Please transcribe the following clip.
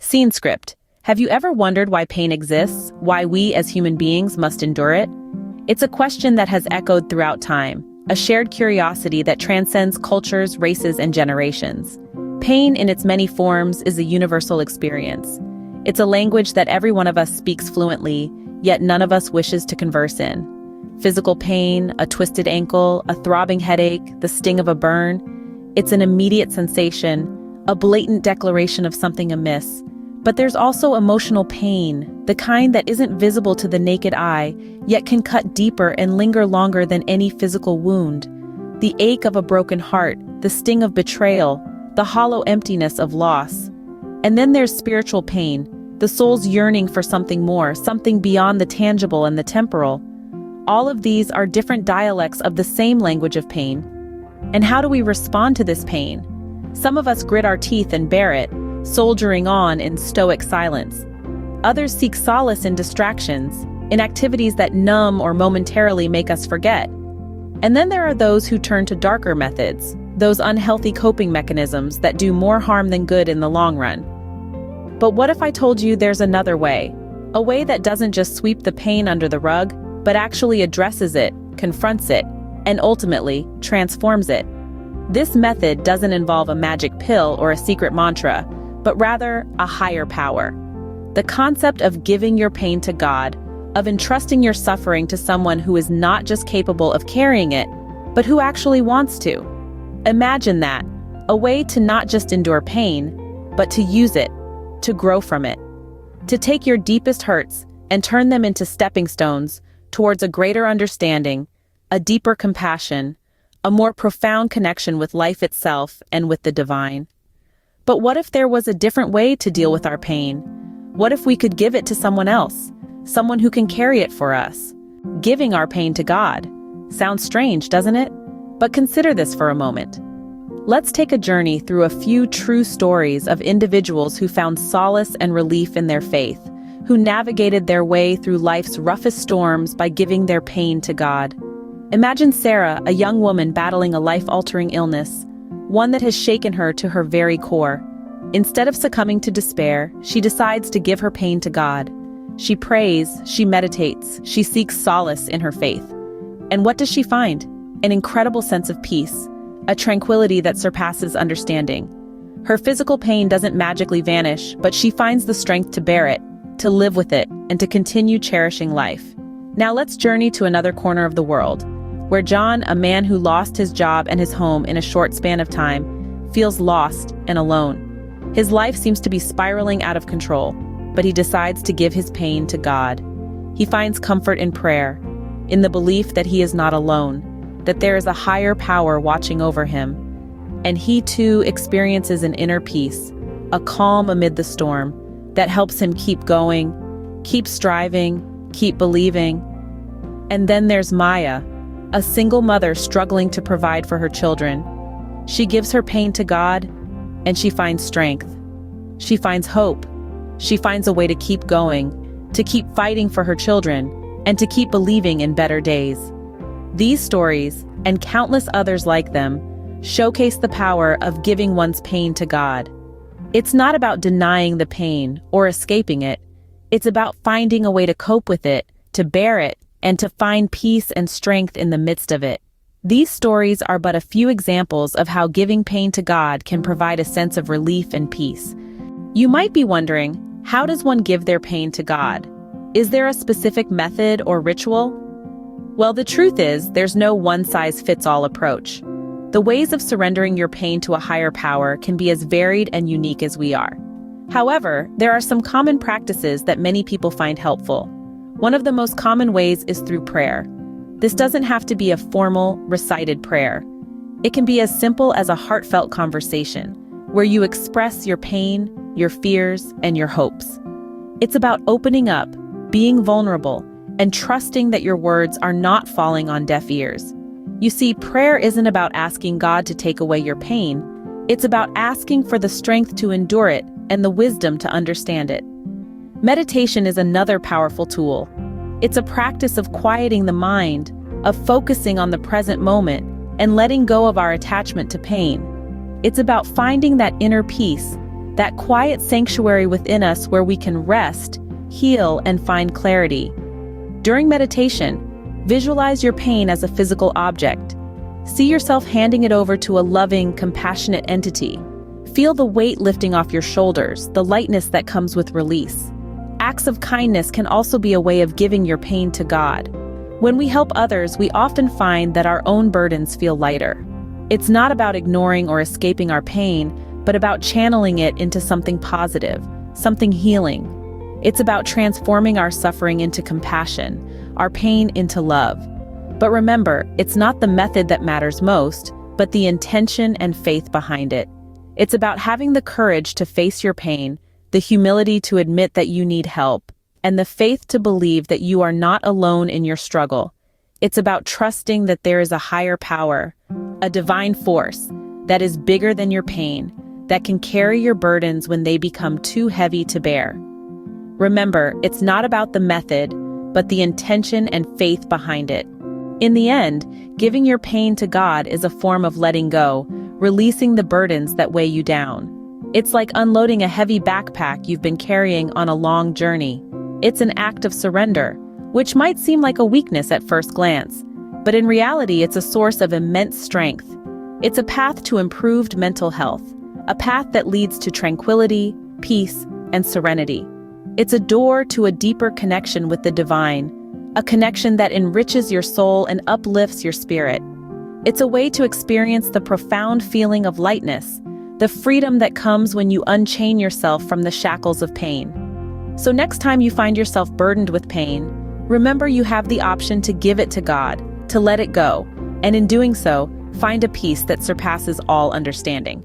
Scene script. Have you ever wondered why pain exists, why we as human beings must endure it? It's a question that has echoed throughout time, a shared curiosity that transcends cultures, races, and generations. Pain in its many forms is a universal experience. It's a language that every one of us speaks fluently, yet none of us wishes to converse in. Physical pain, a twisted ankle, a throbbing headache, the sting of a burn. It's an immediate sensation, a blatant declaration of something amiss. But there's also emotional pain, the kind that isn't visible to the naked eye, yet can cut deeper and linger longer than any physical wound. The ache of a broken heart, the sting of betrayal, the hollow emptiness of loss. And then there's spiritual pain, the soul's yearning for something more, something beyond the tangible and the temporal. All of these are different dialects of the same language of pain. And how do we respond to this pain? Some of us grit our teeth and bear it, soldiering on in stoic silence. Others seek solace in distractions, in activities that numb or momentarily make us forget. And then there are those who turn to darker methods, those unhealthy coping mechanisms that do more harm than good in the long run. But what if I told you there's another way? A way that doesn't just sweep the pain under the rug, but actually addresses it, confronts it, and ultimately transforms it. This method doesn't involve a magic pill or a secret mantra, but rather a higher power. The concept of giving your pain to God, of entrusting your suffering to someone who is not just capable of carrying it, but who actually wants to. Imagine that, a way to not just endure pain, but to use it, to grow from it, to take your deepest hurts and turn them into stepping stones towards a greater understanding, a deeper compassion, a more profound connection with life itself and with the divine. But what if there was a different way to deal with our pain? What if we could give it to someone else, someone who can carry it for us? Giving our pain to God. Sounds strange, doesn't it? But consider this for a moment. Let's take a journey through a few true stories of individuals who found solace and relief in their faith, who navigated their way through life's roughest storms by giving their pain to God. Imagine Sarah, a young woman battling a life-altering illness, one that has shaken her to her very core. Instead of succumbing to despair, she decides to give her pain to God. She prays, she meditates, she seeks solace in her faith. And what does she find? An incredible sense of peace, a tranquility that surpasses understanding. Her physical pain doesn't magically vanish, but she finds the strength to bear it, to live with it, and to continue cherishing life. Now let's journey to another corner of the world, where John, a man who lost his job and his home in a short span of time, feels lost and alone. His life seems to be spiraling out of control, but he decides to give his pain to God. He finds comfort in prayer, in the belief that he is not alone, that there is a higher power watching over him. And he too experiences an inner peace, a calm amid the storm, that helps him keep going, keep striving, keep believing. And then there's Maya, a single mother struggling to provide for her children. She gives her pain to God, and she finds strength. She finds hope. She finds a way to keep going, to keep fighting for her children, and to keep believing in better days. These stories, and countless others like them, showcase the power of giving one's pain to God. It's not about denying the pain or escaping it. It's about finding a way to cope with it, to bear it, and to find peace and strength in the midst of it. These stories are but a few examples of how giving pain to God can provide a sense of relief and peace. You might be wondering, how does one give their pain to God? Is there a specific method or ritual? Well, the truth is, there's no one-size-fits-all approach. The ways of surrendering your pain to a higher power can be as varied and unique as we are. However, there are some common practices that many people find helpful. One of the most common ways is through prayer. This doesn't have to be a formal, recited prayer. It can be as simple as a heartfelt conversation, where you express your pain, your fears, and your hopes. It's about opening up, being vulnerable, and trusting that your words are not falling on deaf ears. You see, prayer isn't about asking God to take away your pain. It's about asking for the strength to endure it and the wisdom to understand it. Meditation is another powerful tool. It's a practice of quieting the mind, of focusing on the present moment, and letting go of our attachment to pain. It's about finding that inner peace, that quiet sanctuary within us where we can rest, heal, and find clarity. During meditation, visualize your pain as a physical object. See yourself handing it over to a loving, compassionate entity. Feel the weight lifting off your shoulders, the lightness that comes with release. Acts of kindness can also be a way of giving your pain to God. When we help others, we often find that our own burdens feel lighter. It's not about ignoring or escaping our pain, but about channeling it into something positive, something healing. It's about transforming our suffering into compassion, our pain into love. But remember, it's not the method that matters most, but the intention and faith behind it. It's about having the courage to face your pain, the humility to admit that you need help, and the faith to believe that you are not alone in your struggle. It's about trusting that there is a higher power, a divine force, that is bigger than your pain, that can carry your burdens when they become too heavy to bear. Remember, it's not about the method, but the intention and faith behind it. In the end, giving your pain to God is a form of letting go, releasing the burdens that weigh you down. It's like unloading a heavy backpack you've been carrying on a long journey. It's an act of surrender, which might seem like a weakness at first glance, but in reality it's a source of immense strength. It's a path to improved mental health, a path that leads to tranquility, peace, and serenity. It's a door to a deeper connection with the divine, a connection that enriches your soul and uplifts your spirit. It's a way to experience the profound feeling of lightness, the freedom that comes when you unchain yourself from the shackles of pain. So next time you find yourself burdened with pain, remember you have the option to give it to God, to let it go, and in doing so, find a peace that surpasses all understanding.